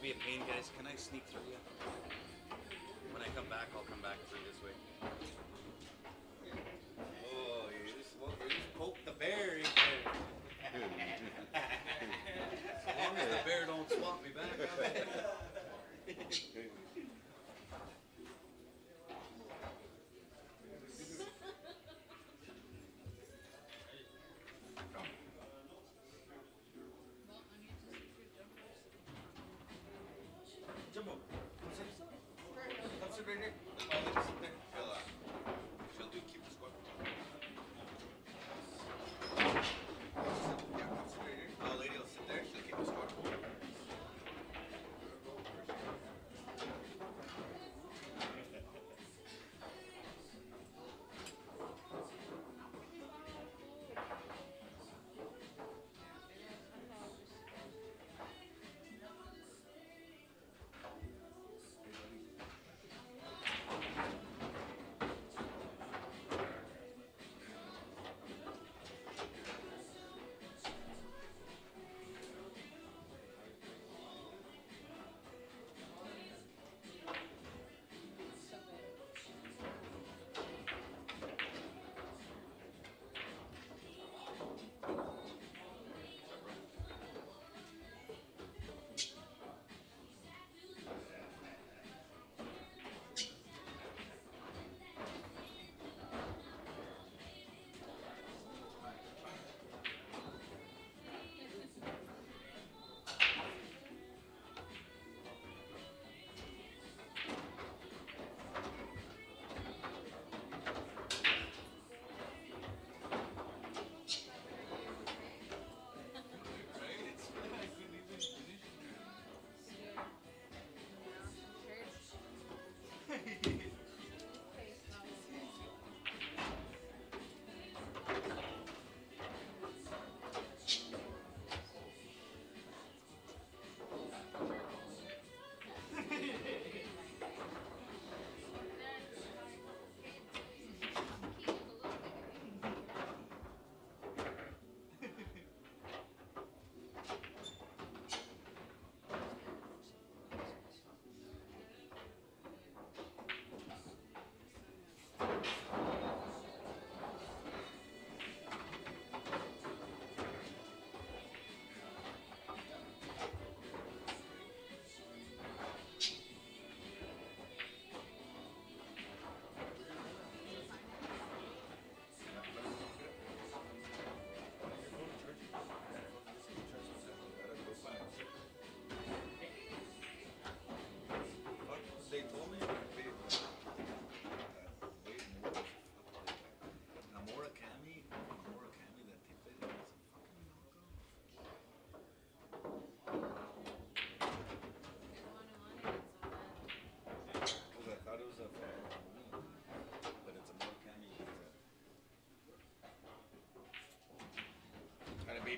be a pain, guys. Can I sneak through you? When I come back, I'll come back through this way. Oh, you just poke the bear in there. As long as the bear don't swap me back. Jumbo, come sit right here. Oh, let me sit there. She'll do keep the squat. Yeah, come sit right here. Oh, lady will sit there. She'll keep the squat.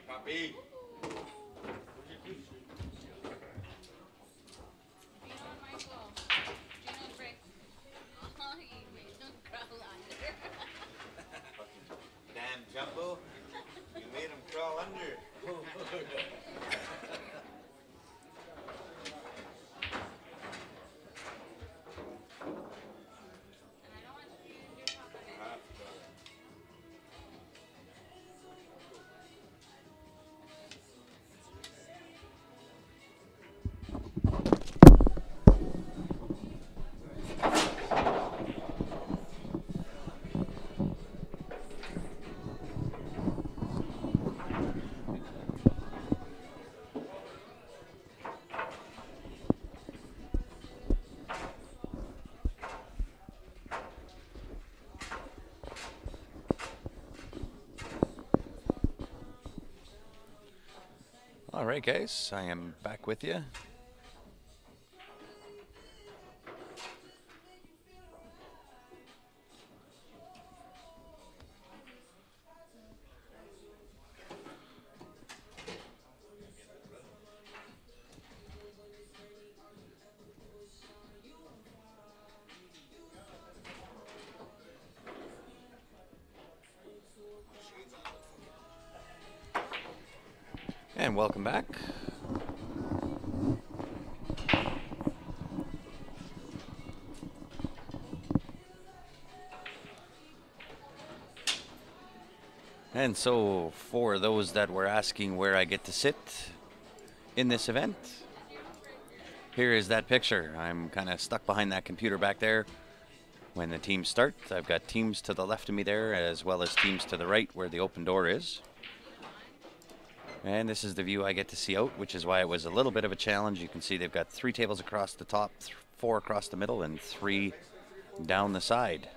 Puppy. Damn Jumbo, you made him crawl under. All right, guys, I am back with you. And welcome back. And so, for those that were asking where I get to sit in this event, here is that picture. I'm kind of stuck behind that computer back there. When the teams start, I've got teams to the left of me there, as well as teams to the right where the open door is. And this is the view I get to see out, which is why it was a little bit of a challenge. You can see they've got 3 tables across the top, 4 across the middle, and 3 down the side.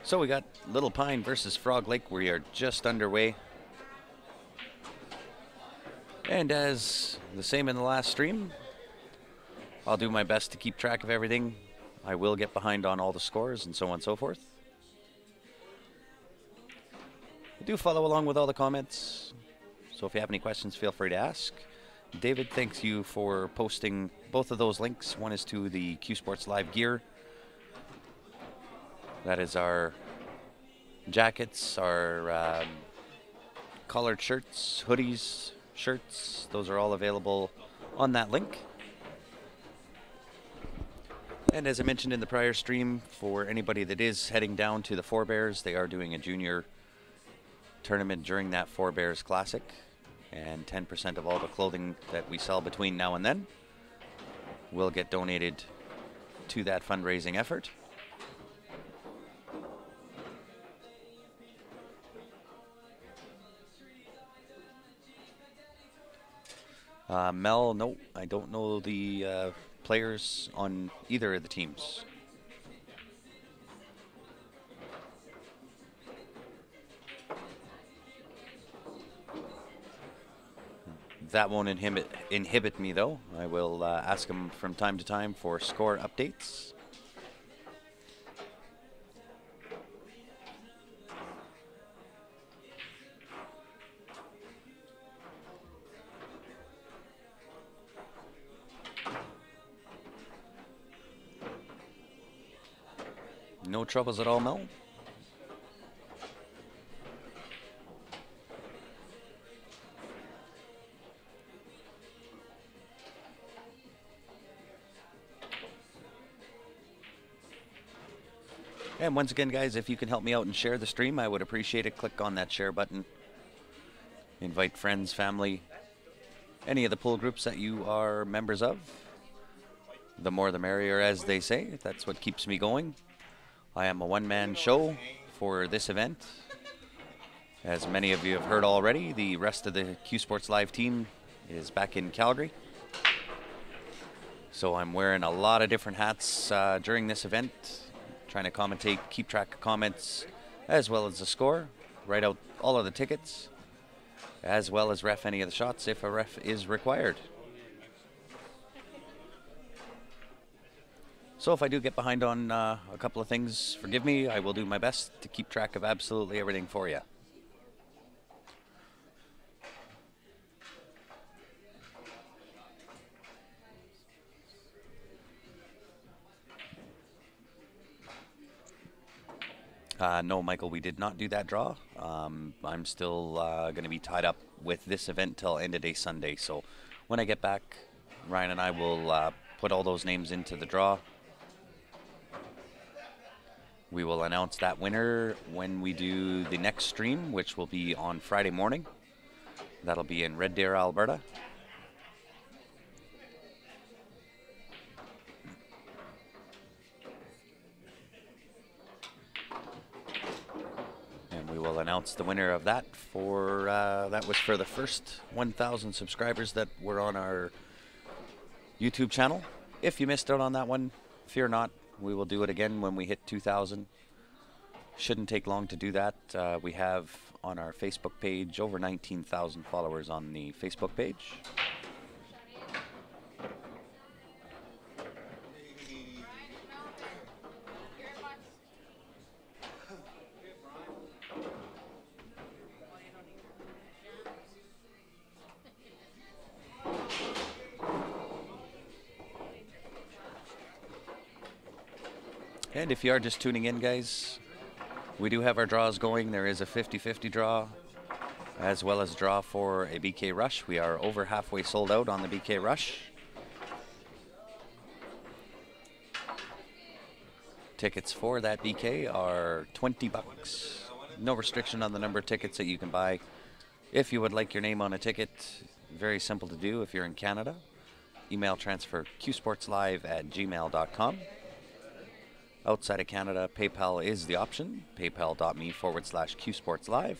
So we got Little Pine versus Frog Lake. We are just underway. And as the same in the last stream, I'll do my best to keep track of everything. I will get behind on all the scores and so on and so forth. Do follow along with all the comments. So if you have any questions, feel free to ask. David, thanks you for posting both of those links. One is to the Q Sports Live gear. That is our jackets, our collared shirts, hoodies, shirts. Those are all available on that link. And as I mentioned in the prior stream, for anybody that is heading down to the Forebears, they are doing a junior tournament during that Forebears Classic. And 10% of all the clothing that we sell between now and then will get donated to that fundraising effort. Mel, no, I don't know the players on either of the teams. That won't inhibit me, though. I will ask him from time to time for score updates. No troubles at all, Mel? And once again, guys, if you can help me out and share the stream, I would appreciate it. Click on that share button. Invite friends, family, any of the pool groups that you are members of. The more the merrier, as they say. That's what keeps me going. I am a one-man show for this event. As many of you have heard already, the rest of the Q Sports Live team is back in Calgary. So I'm wearing a lot of different hats during this event, trying to commentate, keep track of comments, as well as the score, write out all of the tickets, as well as ref any of the shots if a ref is required. So if I do get behind on a couple of things, forgive me. I will do my best to keep track of absolutely everything for you. No, Michael, we did not do that draw. I'm still going to be tied up with this event till end of day Sunday. So when I get back, Ryan and I will put all those names into the draw. We will announce that winner when we do the next stream, which will be on Friday morning. That'll be in Red Deer, Alberta. And we will announce the winner of that for, that was for the first 1,000 subscribers that were on our YouTube channel. If you missed out on that one, fear not. We will do it again when we hit 2,000. Shouldn't take long to do that. We have on our Facebook page over 19,000 followers on the Facebook page. And if you are just tuning in, guys, we do have our draws going. There is a 50-50 draw as well as draw for a BK Rush. We are over halfway sold out on the BK Rush. Tickets for that BK are 20 bucks. No restriction on the number of tickets that you can buy. If you would like your name on a ticket, very simple to do if you're in Canada. Email transfer qsportslive@gmail.com. Outside of Canada, PayPal is the option. paypal.me/qsportslive.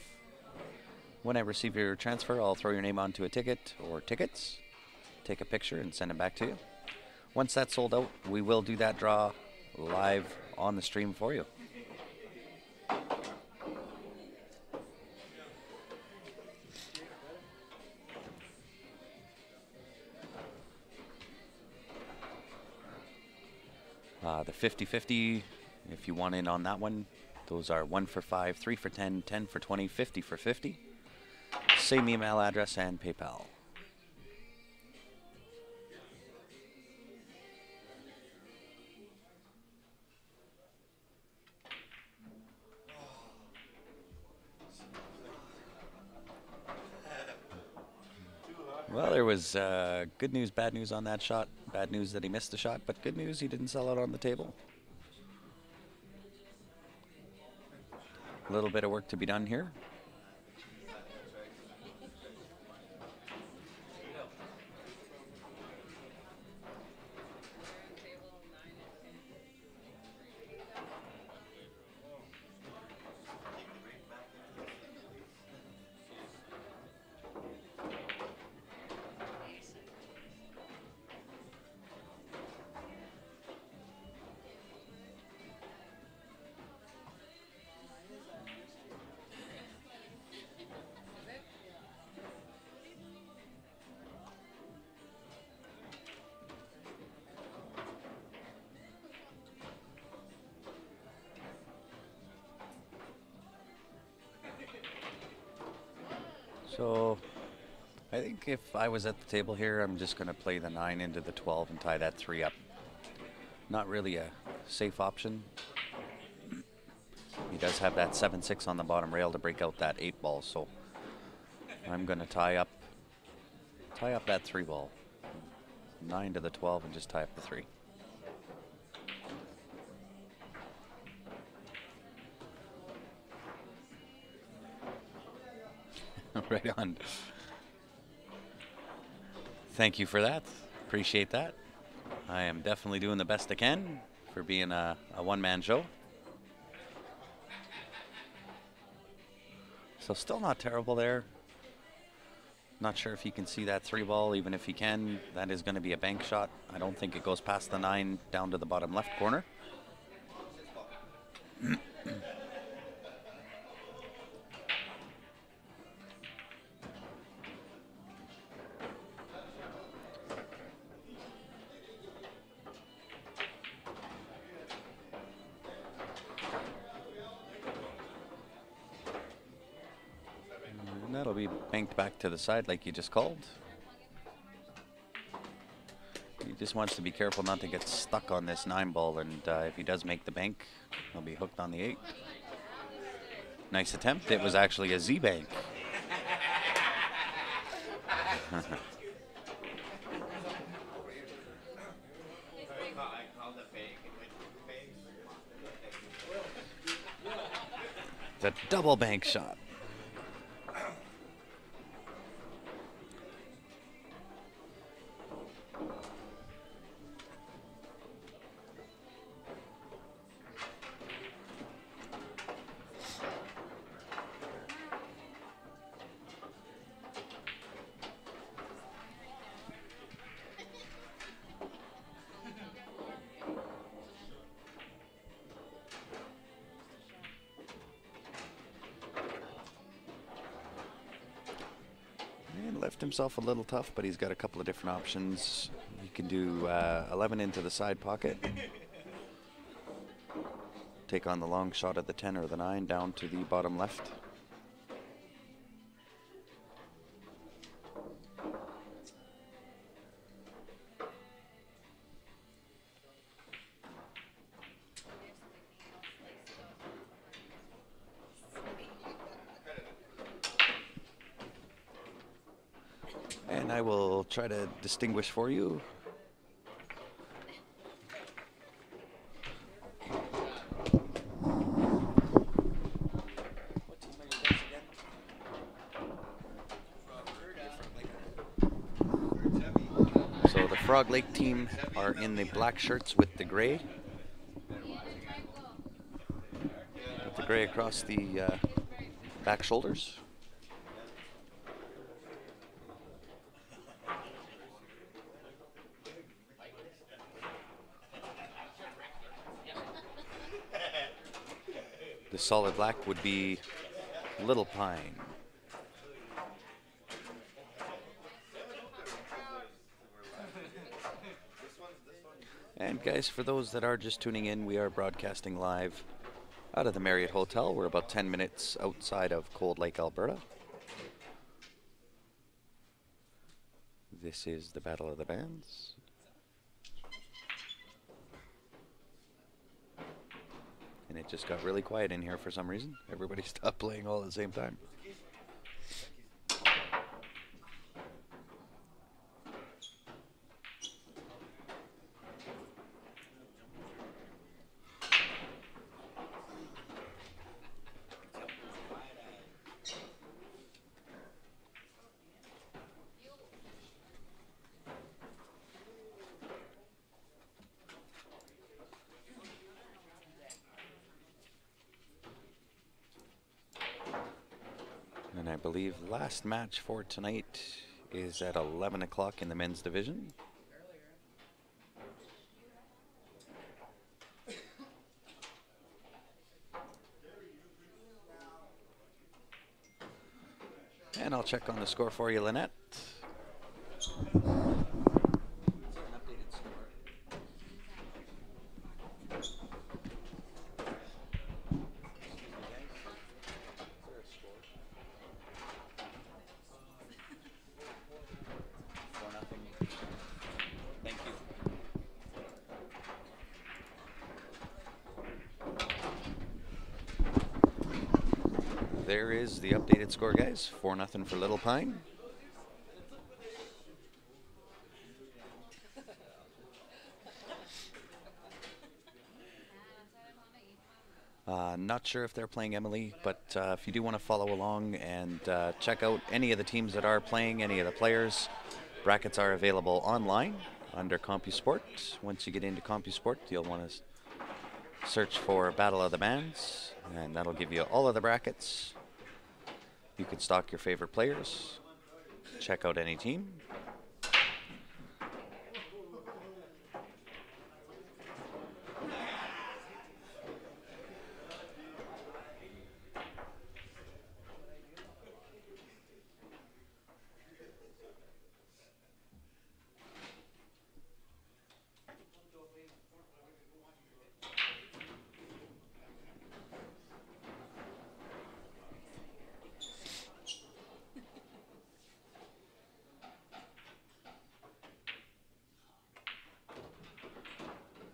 When I receive your transfer, I'll throw your name onto a ticket or tickets, take a picture, and send them back to you. Once that's sold out, we will do that draw live on the stream for you. The 50-50, if you want in on that one, those are 1 for 5, 3 for 10, 10 for 20, 50 for 50. Same email address and PayPal. Well, there was good news, bad news on that shot. Bad news that he missed the shot, but good news he didn't sell out on the table. A little bit of work to be done here. So I think if I was at the table here, I'm just going to play the 9 into the 12 and tie that 3 up. Not really a safe option. He does have that 7-6 on the bottom rail to break out that 8 ball, so I'm going to tie up that 3 ball. 9 to the 12 and just tie up the 3. Right on. Thank you for that. Appreciate that. I am definitely doing the best I can for being a one-man show. So still not terrible there. Not sure if you can see that 3 ball. Even if you can, that is going to be a bank shot. I don't think it goes past the 9 down to the bottom left corner. And that'll be banked back to the side like you just called. He just wants to be careful not to get stuck on this 9 ball, and if he does make the bank, he'll be hooked on the 8. Nice attempt. It was actually a Z bank. The double bank shot. Left himself a little tough, but he's got a couple of different options. He can do 11 into the side pocket. Take on the long shot at the 10 or the 9 down to the bottom left. I will try to distinguish for you. So the Frog Lake team are in the black shirts with the gray. With the gray across the back shoulders. The solid black would be Little Pine. And guys, for those that are just tuning in, we are broadcasting live out of the Marriott Hotel. We're about 10 minutes outside of Cold Lake, Alberta. This is the Battle of the Bands. And it just got really quiet in here for some reason. Everybody stopped playing all at the same time. And I believe last match for tonight is at 11 o'clock in the men's division. And I'll check on the score for you, Lynette. There is the updated score, guys. 4-0 for Little Pine. Not sure if they're playing Emily, but if you do want to follow along and check out any of the teams that are playing, any of the players, brackets are available online under CompuSport. Once you get into CompuSport, you'll want to search for Battle of the Bands, and that'll give you all of the brackets. You can stock your favorite players, check out any team.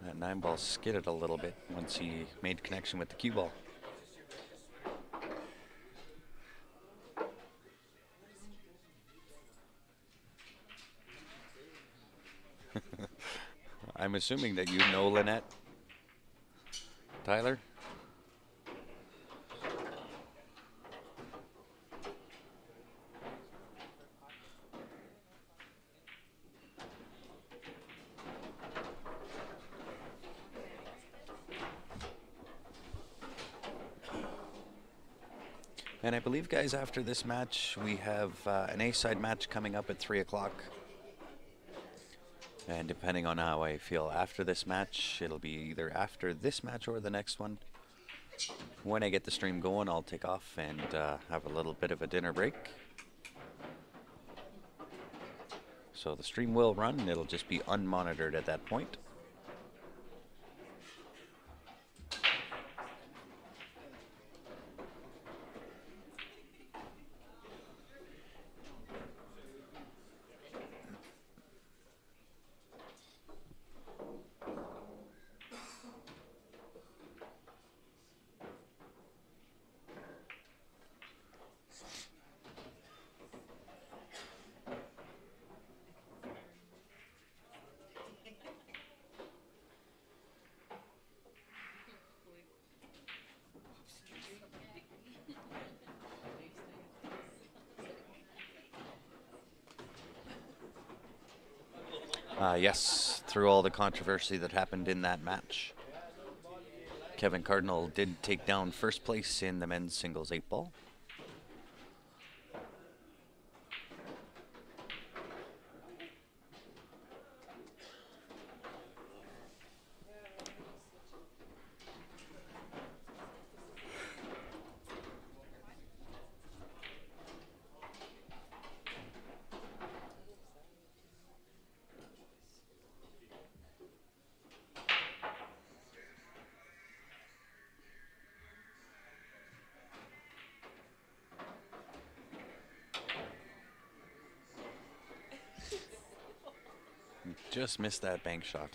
That 9-ball skidded a little bit once he made connection with the cue ball. I'm assuming that you know Lynette. Tyler? And I believe, guys, after this match, we have an A-side match coming up at 3 o'clock. And depending on how I feel after this match, it'll be either after this match or the next one. When I get the stream going, I'll take off and have a little bit of a dinner break. So the stream will run, it'll just be unmonitored at that point. Yes, through all the controversy that happened in that match, Kevin Cardinal did take down first place in the men's singles 8-ball. Just missed that bank shot.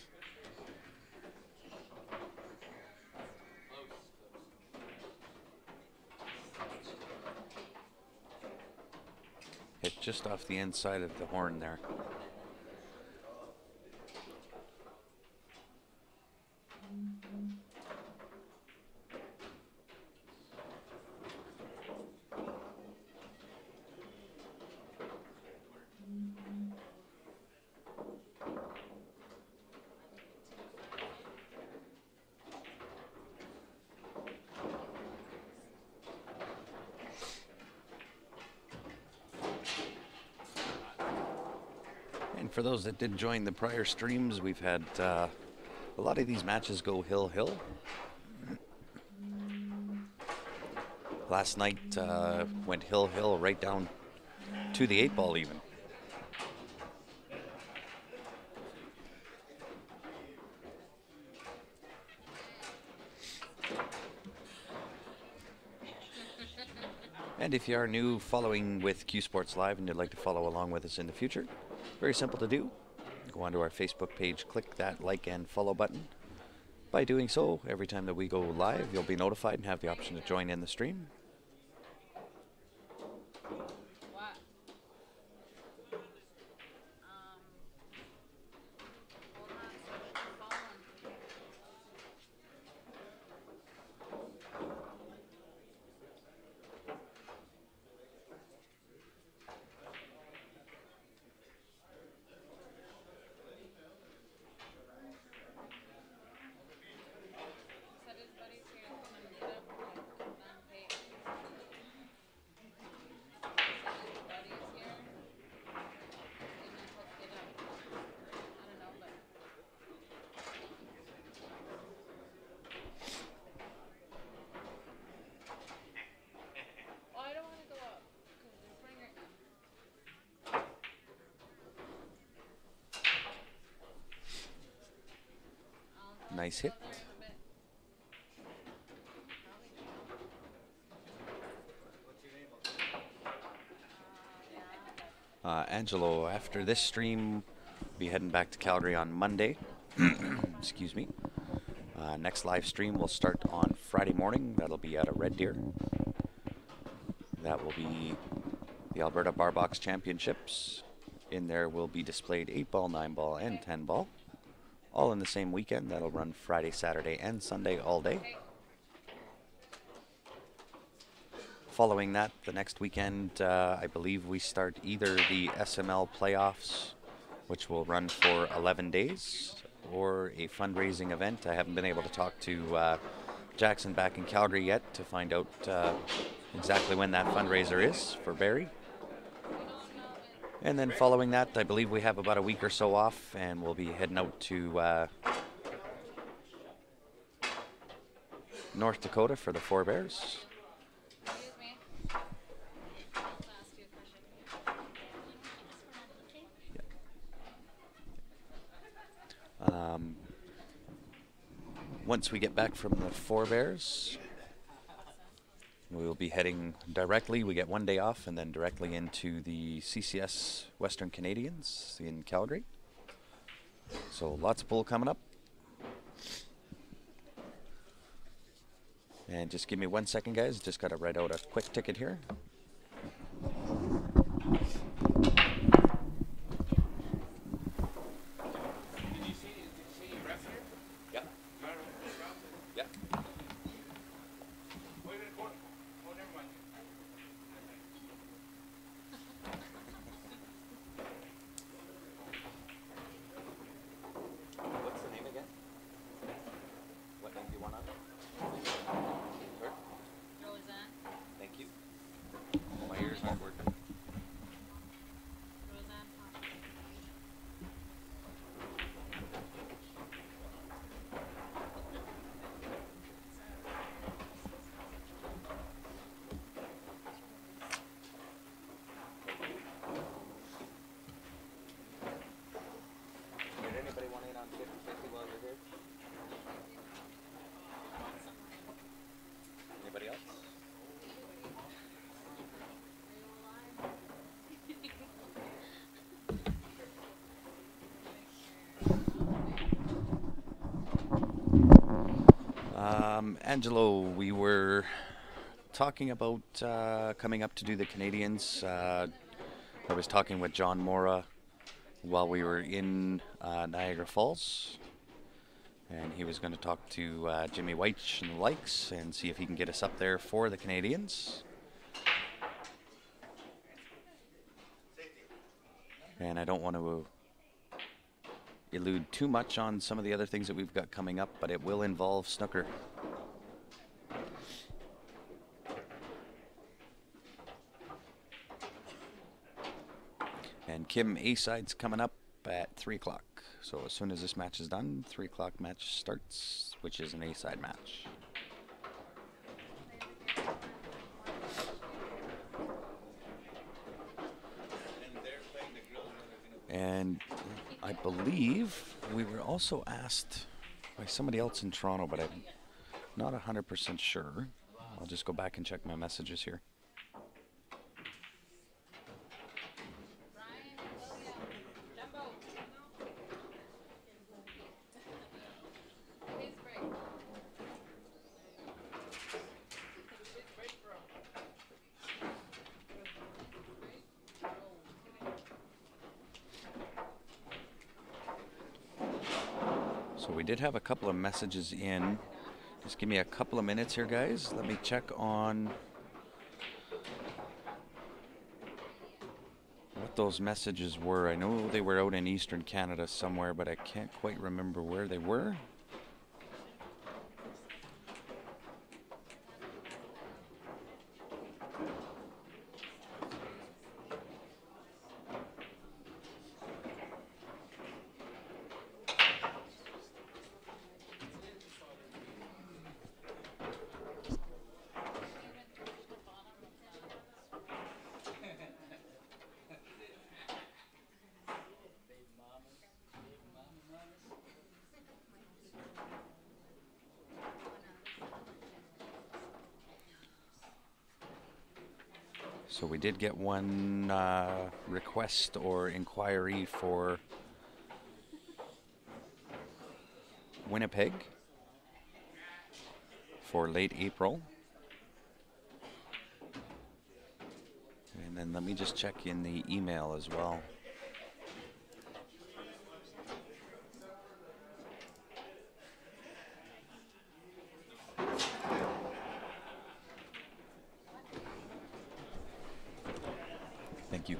Hit just off the inside of the horn there. And for those that did join the prior streams, we've had a lot of these matches go hill-hill. Last night went hill-hill right down to the 8-ball even. And if you are new following with Q Sports Live and you'd like to follow along with us in the future, very simple to do. Go onto our Facebook page, click that like and follow button. By doing so, every time that we go live, you'll be notified and have the option to join in the stream. Nice hit. Angelo, after this stream, be heading back to Calgary on Monday. Excuse me. Next live stream will start on Friday morning. That'll be out of Red Deer. That will be the Alberta Bar Box Championships. In there will be displayed 8-ball, 9-ball, and 10-ball. All in the same weekend. That'll run Friday, Saturday, and Sunday all day. Following that, the next weekend, I believe we start either the SML playoffs, which will run for 11 days, or a fundraising event. I haven't been able to talk to Jackson back in Calgary yet to find out exactly when that fundraiser is for Barrie. And then following that, I believe we have about a week or so off, and we'll be heading out to North Dakota for the Forebears. Once we get back from the Forebears, we will be heading directly. We get one day off and then directly into the CCS Western Canadians in Calgary. So lots of pool coming up. And just give me 1 second, guys. Just got to write out a quick ticket here. Angelo, we were talking about coming up to do the Canadians. I was talking with John Mora while we were in Niagara Falls, and he was going to talk to Jimmy White and the likes and see if he can get us up there for the Canadians. And I don't want to elude too much on some of the other things that we've got coming up, but it will involve snooker. And Kim A-side's coming up at 3 o'clock. So as soon as this match is done, 3 o'clock match starts, which is an A-side match. And I believe we were also asked by somebody else in Toronto, but I'm not 100% sure. I'll just go back and check my messages here. So we did have a couple of messages in. Just give me a couple of minutes here, guys. Let me check on what those messages were. I know they were out in Eastern Canada somewhere, but I can't quite remember where they were. So we did get one request or inquiry for Winnipeg for late April. And then let me just check in the email as well. Thank you.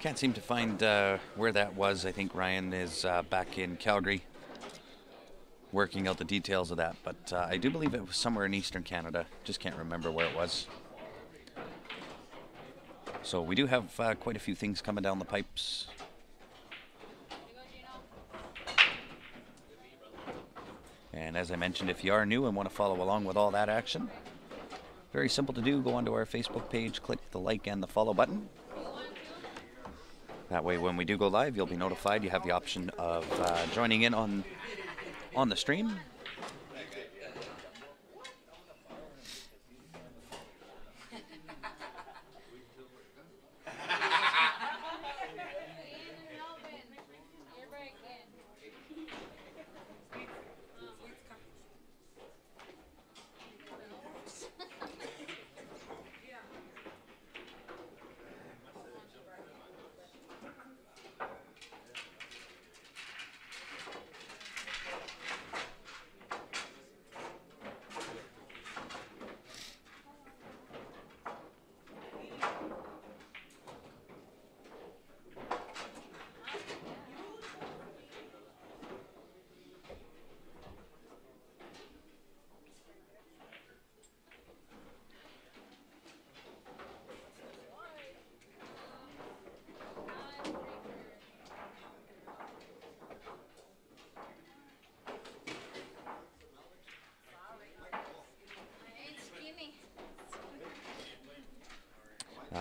Can't seem to find where that was. I think Ryan is back in Calgary working out the details of that, but I do believe it was somewhere in Eastern Canada. Just can't remember where it was. So we do have quite a few things coming down the pipes. And as I mentioned, if you are new and want to follow along with all that action, very simple to do. Go onto our Facebook page, click the like and the follow button. That way when we do go live, you'll be notified. You have the option of joining in on the stream.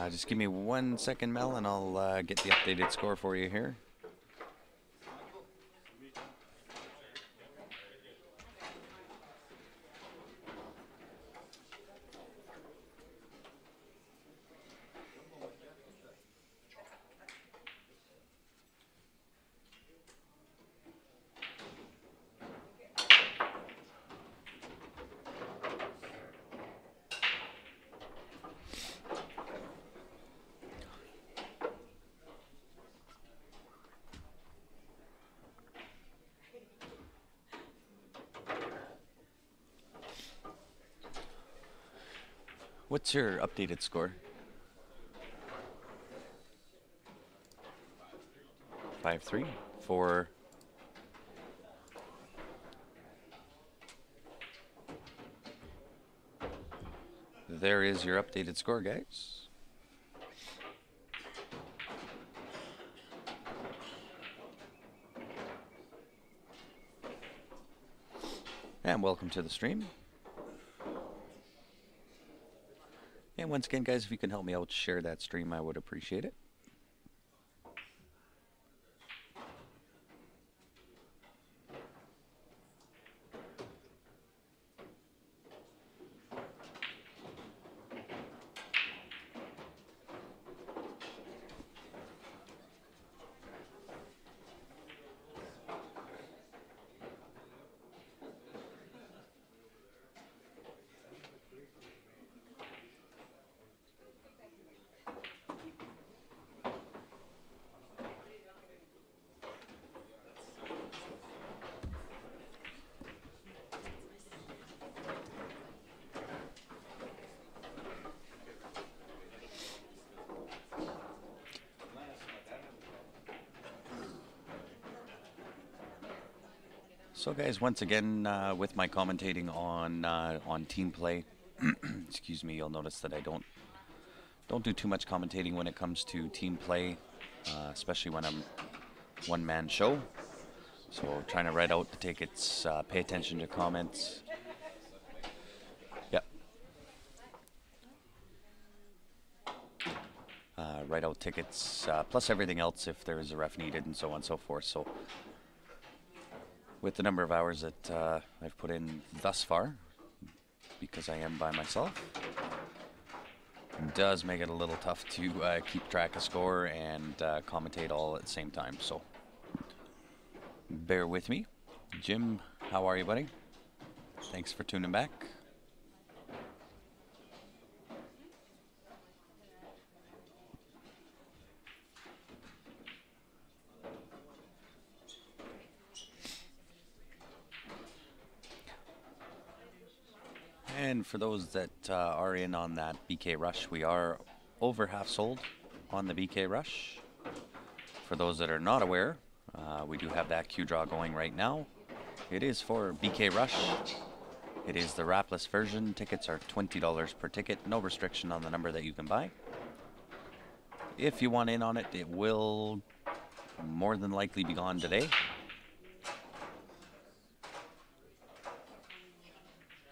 Just give me 1 second, Mel, and I'll get the updated score for you here. What's your updated score? 5-3 for... There is your updated score, guys. And welcome to the stream. And once again, guys, if you can help me out, share that stream, I would appreciate it. So guys, once again, with my commentating on team play, excuse me, you'll notice that I don't do too much commentating when it comes to team play, especially when I'm one-man show. So trying to write out the tickets, pay attention to comments. Yep. Write out tickets, plus everything else if there is a ref needed, and so on and so forth. So with the number of hours that I've put in thus far, because I am by myself, it does make it a little tough to keep track of score and commentate all at the same time. So bear with me. Jim, how are you, buddy? Thanks for tuning back. And for those that are in on that BK Rush, we are over half sold on the BK Rush. For those that are not aware, we do have that Q draw going right now. It is for BK Rush. It is the wrapless version. Tickets are $20 per ticket. No restriction on the number that you can buy. If you want in on it, it will more than likely be gone today.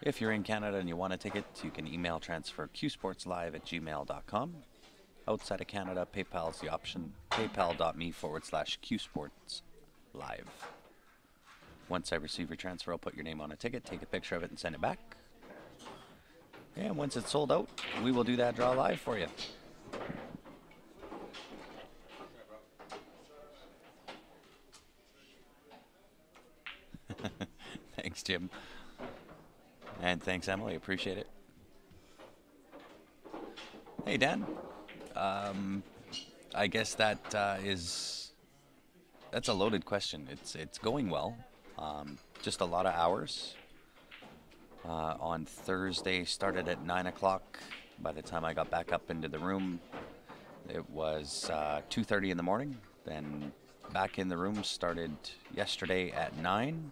If you're in Canada and you want a ticket, you can email transfer qsportslive@gmail.com. Outside of Canada, PayPal is the option. paypal.me/qsportslive. Once I receive your transfer, I'll put your name on a ticket, take a picture of it, and send it back. And once it's sold out, we will do that draw live for you. Thanks, Jim. And thanks, Emily. Appreciate it. Hey, Dan. I guess that's a loaded question. It's going well. Just a lot of hours. On Thursday, started at 9 o'clock. By the time I got back up into the room, it was 2:30 in the morning. Then back in the room, started yesterday at 9.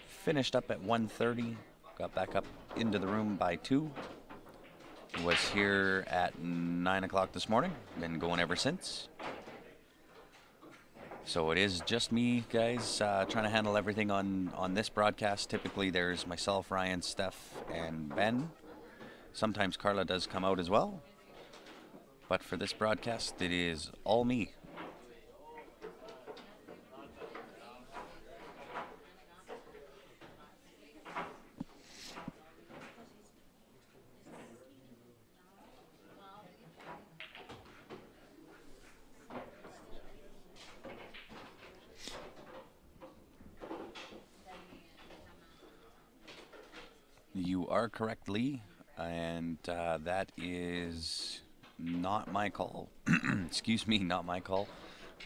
Finished up at 1:30. Got back up into the room by 2. Was here at 9 o'clock this morning. Been going ever since. So it is just me, guys, trying to handle everything on this broadcast. Typically there's myself, Ryan, Steph, and Ben. Sometimes Carla does come out as well. But for this broadcast, it is all me. You are correct, Lee, and that is not my call. Excuse me, not my call.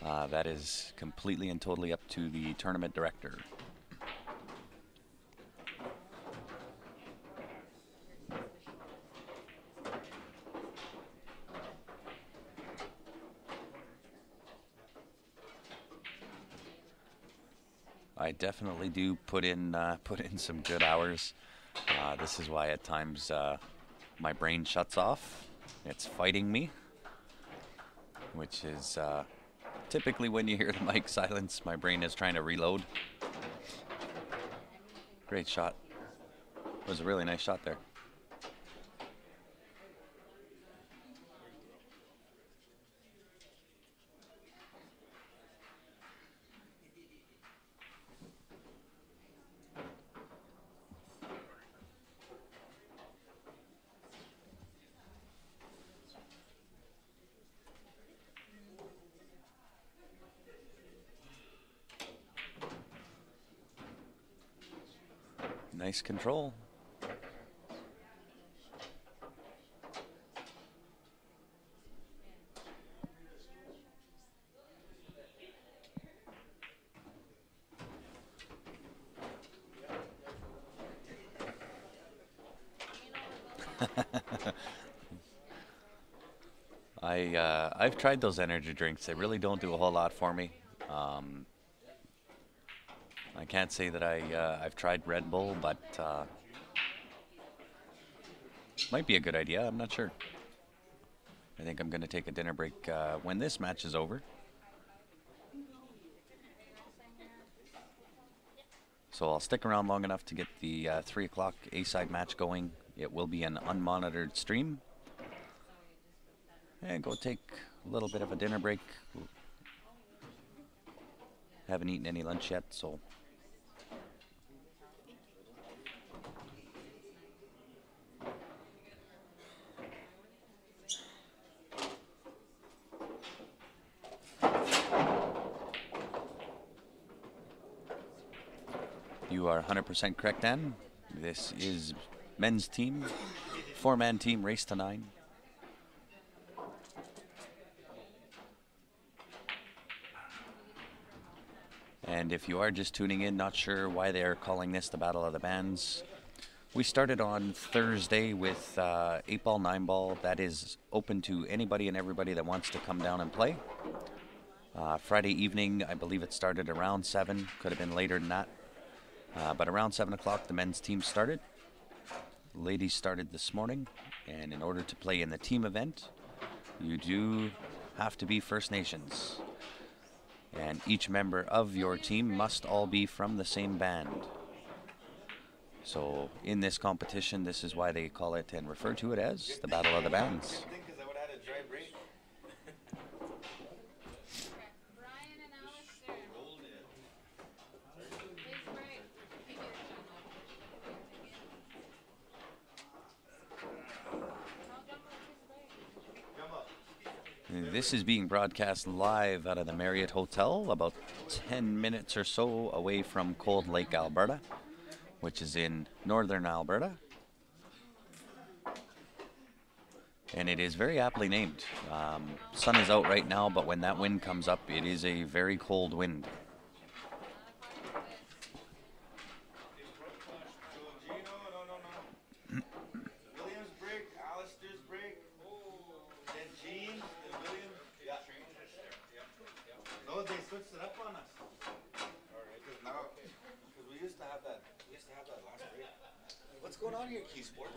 That is completely and totally up to the tournament director. I definitely do put in some good hours. This is why at times my brain shuts off. It's fighting me, which is typically when you hear the mic silence, my brain is trying to reload. Great shot. It was a really nice shot there. Nice control. I've tried those energy drinks. They really don't do a whole lot for me. I can't say that I've tried Red Bull, but might be a good idea. I'm not sure. I think I'm going to take a dinner break when this match is over. So I'll stick around long enough to get the 3 o'clock A-side match going. It will be an unmonitored stream. And go take a little bit of a dinner break. Haven't eaten any lunch yet, so... You are 100% correct, Dan. This is men's team, 4-man team, race to 9. And if you are just tuning in, not sure why they are calling this the Battle of the Bands, we started on Thursday with 8-ball, 9-ball. That is open to anybody and everybody that wants to come down and play. Friday evening, I believe it started around 7. Could have been later than that. But around 7 o'clock, the men's team started. Ladies started this morning. And in order to play in the team event, you do have to be First Nations. And each member of your team must all be from the same band. So in this competition, this is why they call it and refer to it as the Battle of the Bands. This is being broadcast live out of the Marriott Hotel, about 10 minutes or so away from Cold Lake, Alberta, which is in northern Alberta. And it is very aptly named. Sun is out right now, but when that wind comes up, it is a very cold wind. They switched it up on us. Because now, because we used to have that last break. What's going on here, Key Sports?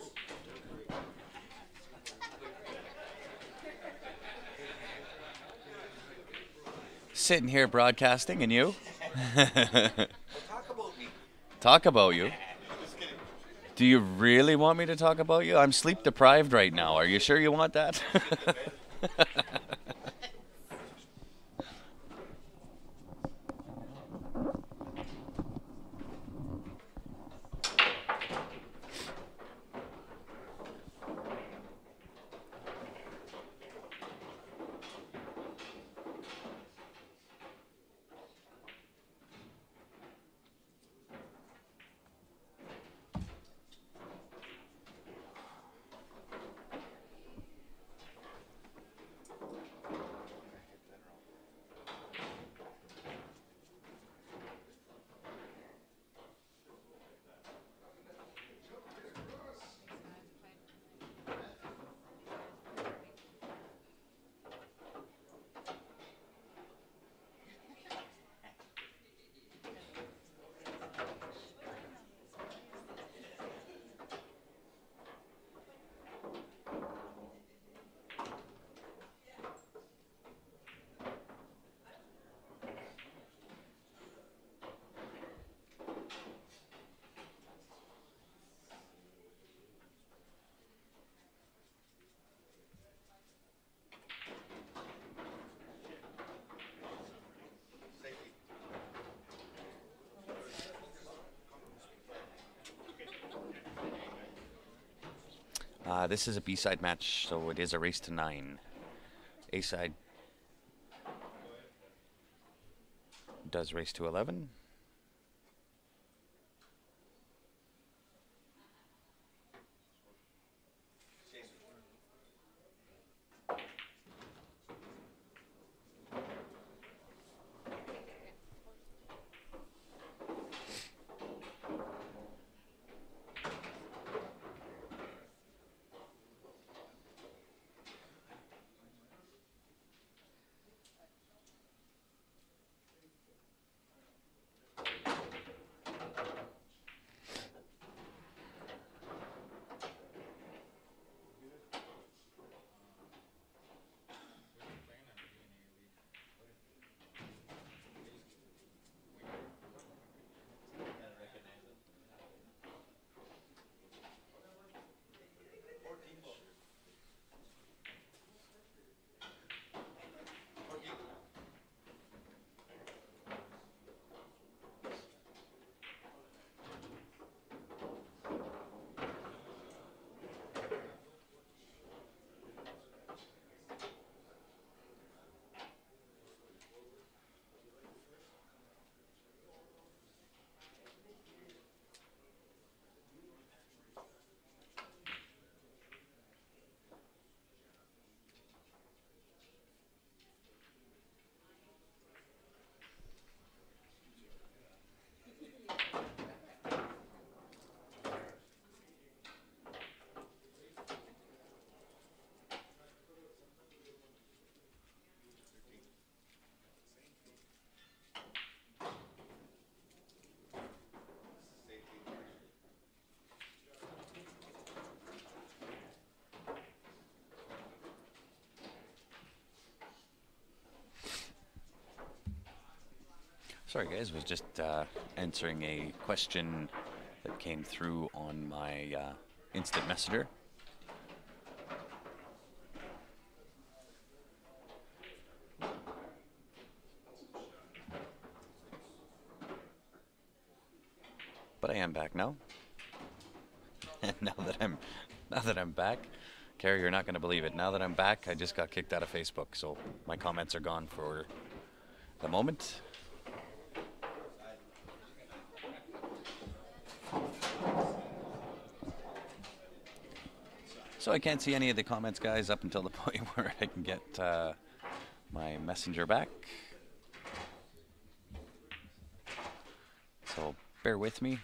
Sitting here broadcasting, and you? Well, talk about me. Talk about you? Just kidding. Do you really want me to talk about you? I'm sleep deprived right now. Are you sure you want that? This is a B-side match, so it is a race to 9. A-side does race to 11. Sorry, guys, was just answering a question that came through on my instant messenger. But I am back now. And now that I'm back, Carrie, you're not going to believe it. Now that I'm back, I just got kicked out of Facebook, so my comments are gone for the moment. So I can't see any of the comments, guys, up until the point where I can get my messenger back. So bear with me.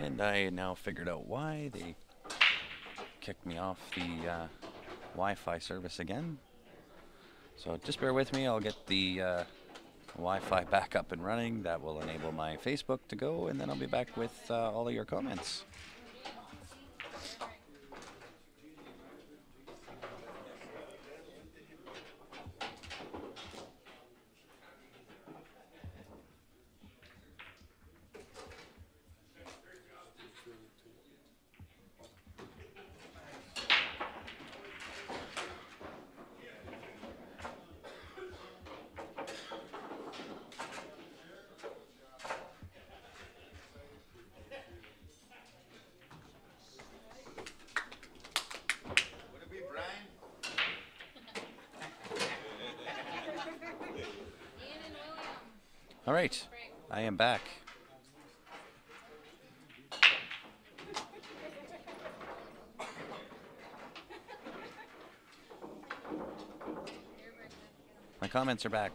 And I now figured out why they kicked me off the Wi-Fi service again. So just bear with me. I'll get the Wi-Fi back up and running. That will enable my Facebook to go, and then I'll be back with all of your comments. All right, I am back. My comments are back.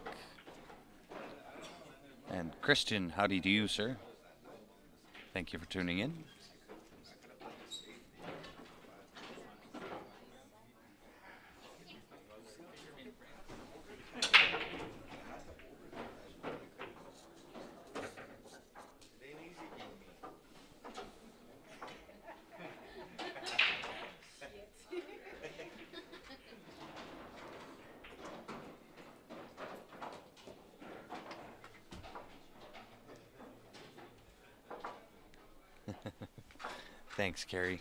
And Christian, howdy to you, sir. Thank you for tuning in. Thanks, Carrie.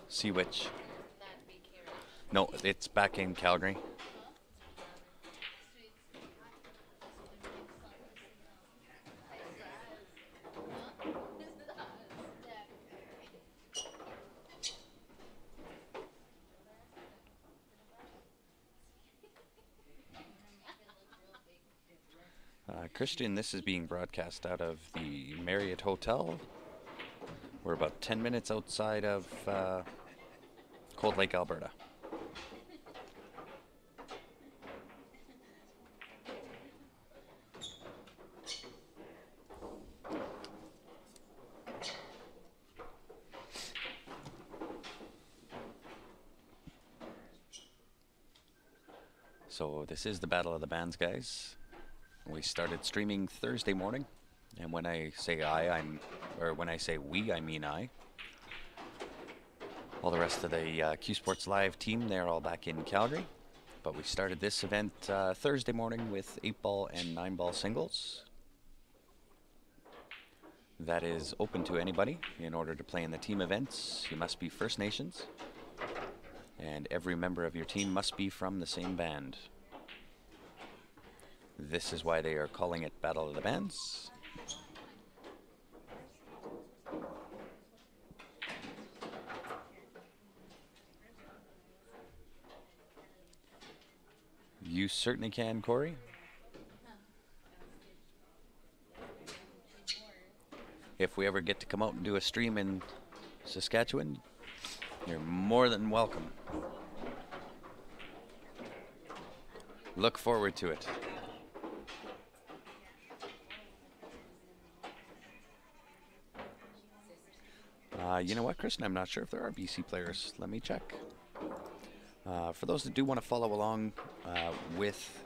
See which? No, it's back in Calgary. Christian, this is being broadcast out of the Marriott Hotel. We're about 10 minutes outside of Cold Lake, Alberta. So this is the Battle of the Bands, guys. We started streaming Thursday morning, and when I say when I say we, I mean I. All the rest of the Q Sports Live team, they're all back in Calgary. But we started this event Thursday morning with 8-ball and 9-ball singles. That is open to anybody. In order to play in the team events, you must be First Nations. And every member of your team must be from the same band. This is why they are calling it Battle of the Bands. You certainly can, Corey. If we ever get to come out and do a stream in Saskatchewan, you're more than welcome. Look forward to it. You know what, Kristen? I'm not sure if there are BC players. Let me check. For those that do want to follow along with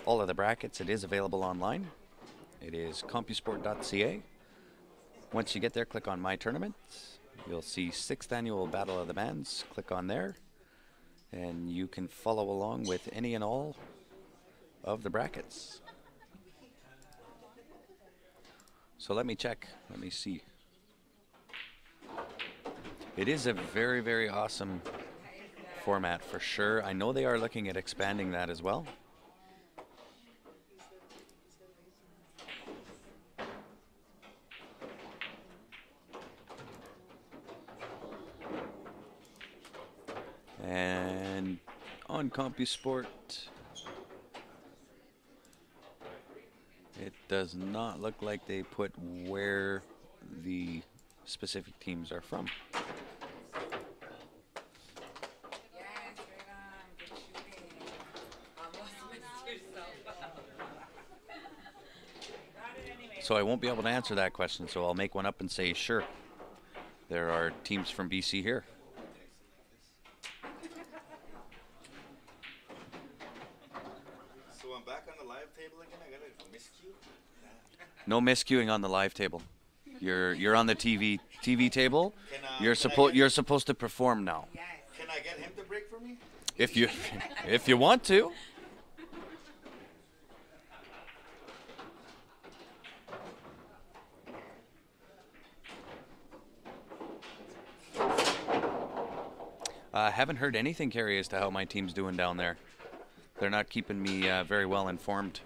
all of the brackets, it is available online. It is compusport.ca. Once you get there, click on My Tournament. You'll see 6th Annual Battle of the Bands. Click on there, and you can follow along with any and all of the brackets. So let me check. Let me see. It is a very, very awesome format for sure. I know they are looking at expanding that as well. And on CompuSport, it does not look like they put where the specific teams are from. So I won't be able to answer that question, so I'll make one up and say, sure, there are teams from BC here. So I'm back on the live table again. I gotta miscue. No miscuing on the live table. You're on the TV table. You're supposed to perform now. Can I get him to break for me? If you want to. I haven't heard anything, Carrie, as to how my team's doing down there. They're not keeping me very well informed.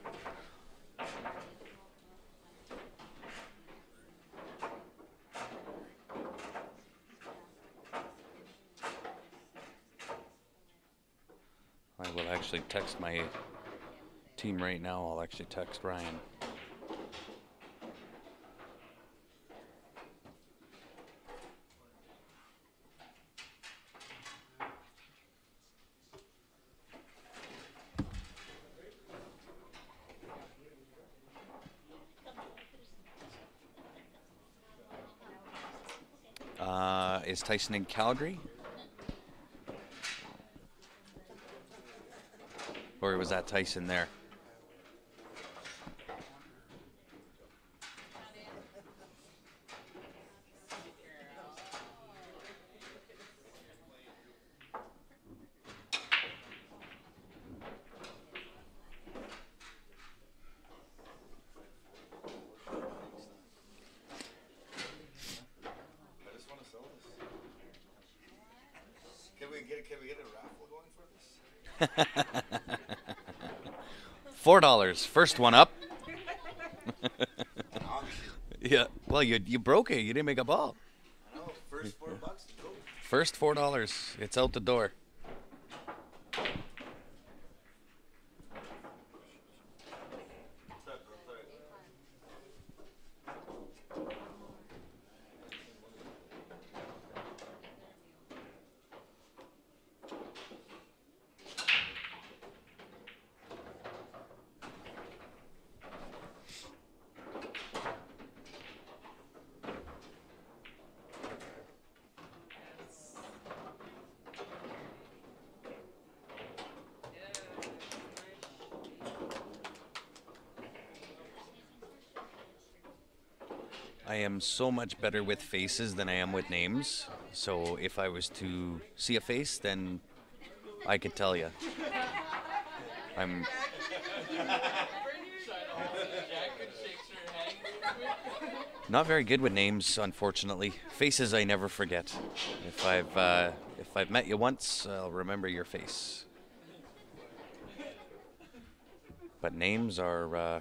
I will actually text my team right now. I'll actually text Ryan. Is Tyson in Calgary? Or was that Tyson there? Can we get a raffle going for this? $4. First one up. Yeah. Well, you broke it. You didn't make a ball. No, first $4. Go. First $4. It's out the door. I am so much better with faces than I am with names. So if I was to see a face, then I could tell you. I'm not very good with names, unfortunately. Faces I never forget. If I've met you once, I'll remember your face. But names are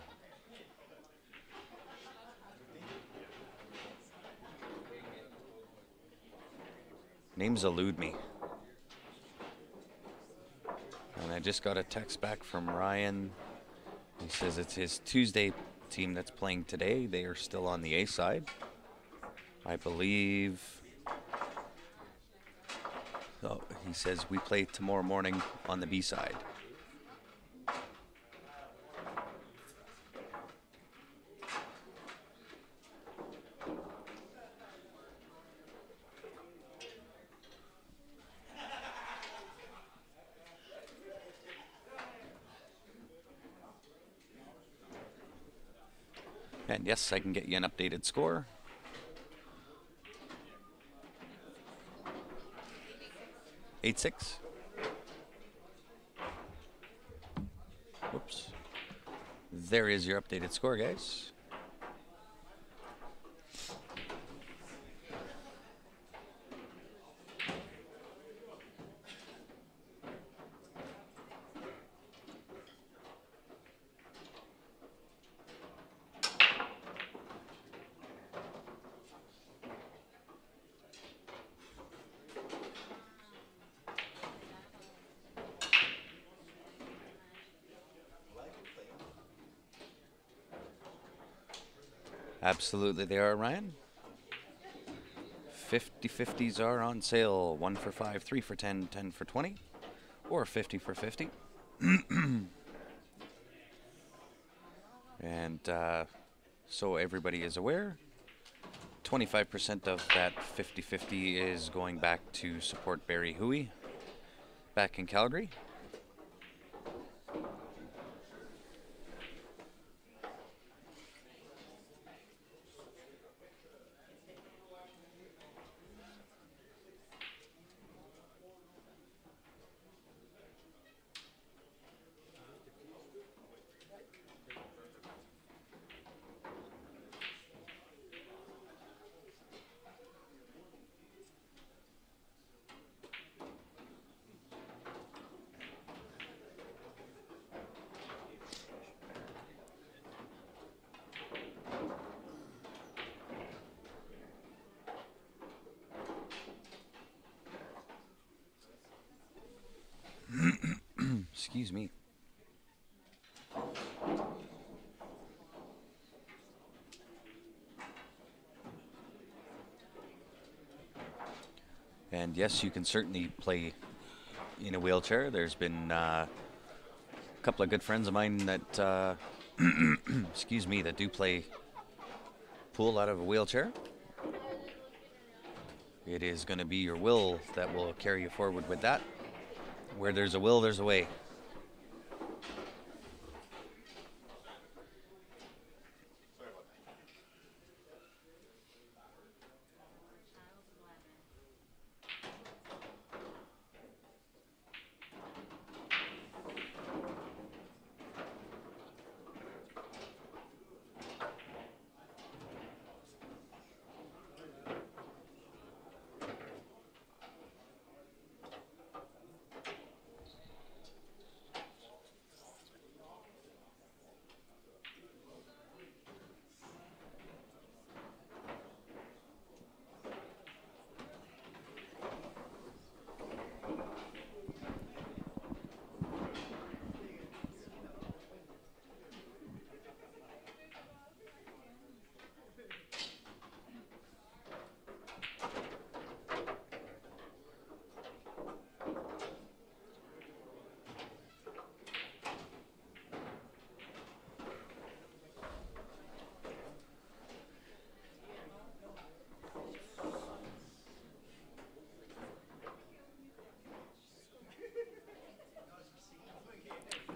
names elude me. And I just got a text back from Ryan. He says it's his Tuesday team that's playing today. They are still on the A side. I believe. So he says we play tomorrow morning on the B side. And yes, I can get you an updated score. Eight-six. Whoops. There is your updated score, guys. Absolutely, they are, Ryan. 50/50s are on sale. 1 for 5, 3 for 10, 10 for 20, or 50 for 50. And so everybody is aware, 25% of that 50/50 is going back to support Barry Huey back in Calgary. Excuse me. And yes, you can certainly play in a wheelchair. There's been a couple of good friends of mine that, excuse me, that do play pool out of a wheelchair. It is going to be your will that will carry you forward with that. Where there's a will, there's a way.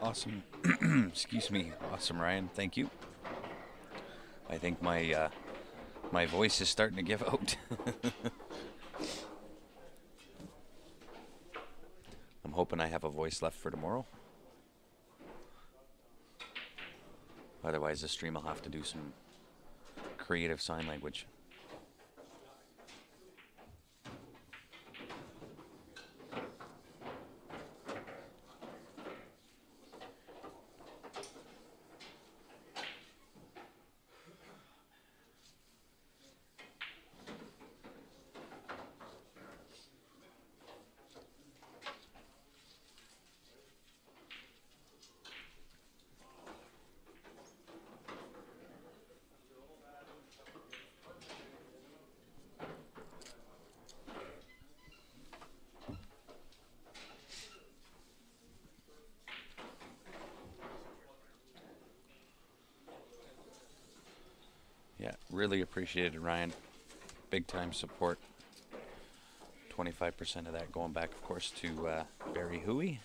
Awesome. Excuse me. Awesome, Ryan. Thank you. I think my my voice is starting to give out. I'm hoping I have a voice left for tomorrow. Otherwise, the stream will have to do some creative sign language. Yeah, really appreciate it, Ryan. Big time support. 25% of that going back, of course, to Barry Huey.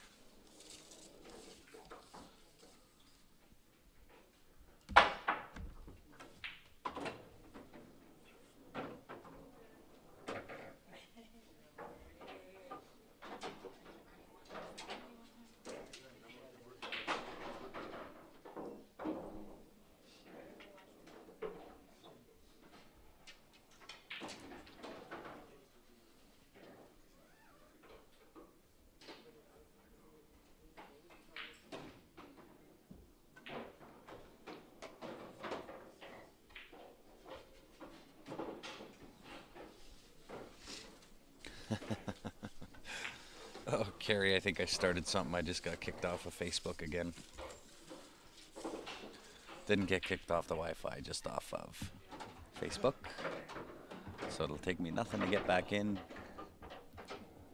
Oh, Carrie, I think I started something. I just got kicked off of Facebook again. Didn't get kicked off the Wi-Fi, just off of Facebook. So it'll take me nothing to get back in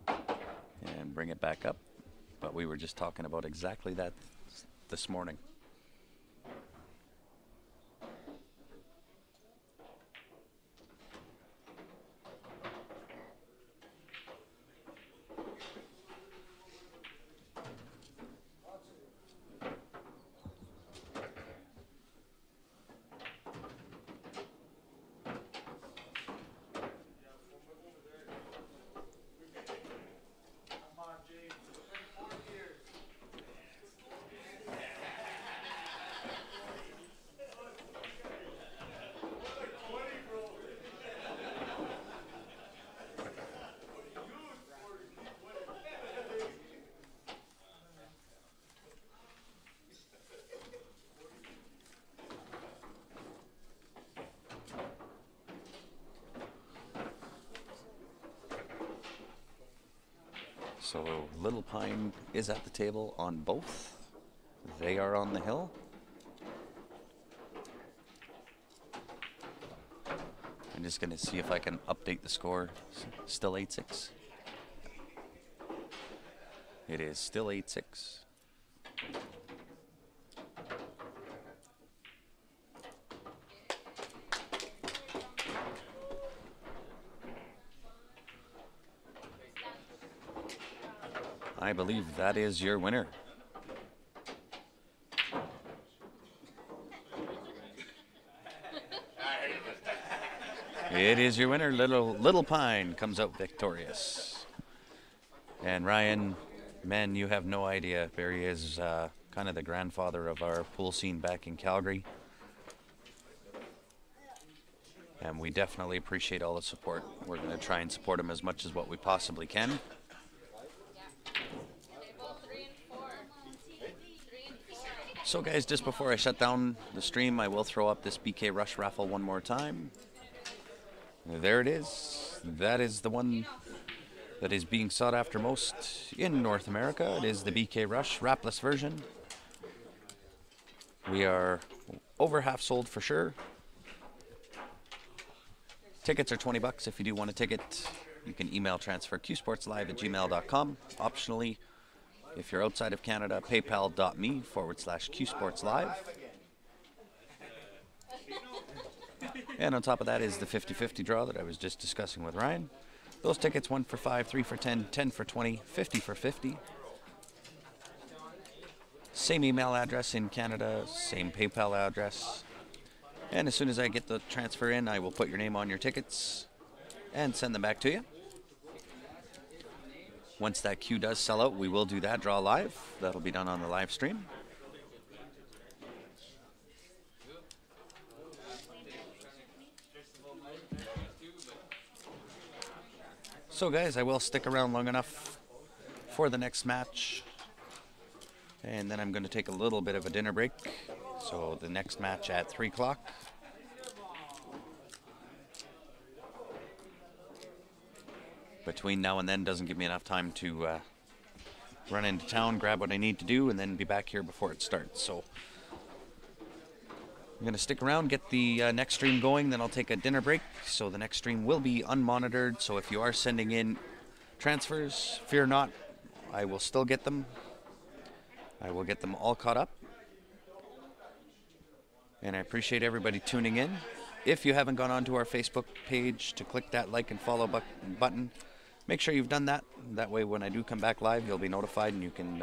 and bring it back up. But we were just talking about exactly that this morning. So Little Pine is at the table on both. They are on the hill. I'm just going to see if I can update the score. Still 8-6. It is still 8-6. I believe that is your winner. It is your winner. Little Pine comes out victorious. And Ryan, man, you have no idea. Barry is kind of the grandfather of our pool scene back in Calgary. And we definitely appreciate all the support. We're going to try and support him as much as what we possibly can. So guys, just before I shut down the stream, I will throw up this BK Rush raffle one more time. There it is. That is the one that is being sought after most in North America. It is the BK Rush wrapless version. We are over half sold for sure. Tickets are $20 if you do want a ticket. You can email transfer qsportslive@gmail.com. Optionally, if you're outside of Canada, paypal.me/qsportslive. And on top of that is the 50-50 draw that I was just discussing with Ryan. Those tickets, 1 for 5, 3 for 10, 10 for 20, 50 for 50. Same email address in Canada, same PayPal address. And as soon as I get the transfer in, I will put your name on your tickets and send them back to you. Once that queue does sell out, we will do that draw live. That'll be done on the live stream. So guys, I will stick around long enough for the next match. And then I'm going to take a little bit of a dinner break. So the next match at 3 o'clock. Between now and then doesn't give me enough time to run into town, grab what I need to do, and then be back here before it starts. So I'm going to stick around, get the next stream going, then I'll take a dinner break. So the next stream will be unmonitored. So if you are sending in transfers, fear not, I will still get them. I will get them all caught up. And I appreciate everybody tuning in. If you haven't gone onto our Facebook page to click that like and follow button, make sure you've done that. That way when I do come back live, you'll be notified and you can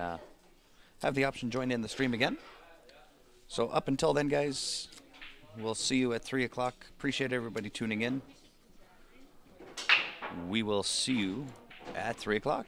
have the option to join in the stream again. So up until then, guys, we'll see you at 3 o'clock. Appreciate everybody tuning in. We will see you at 3 o'clock.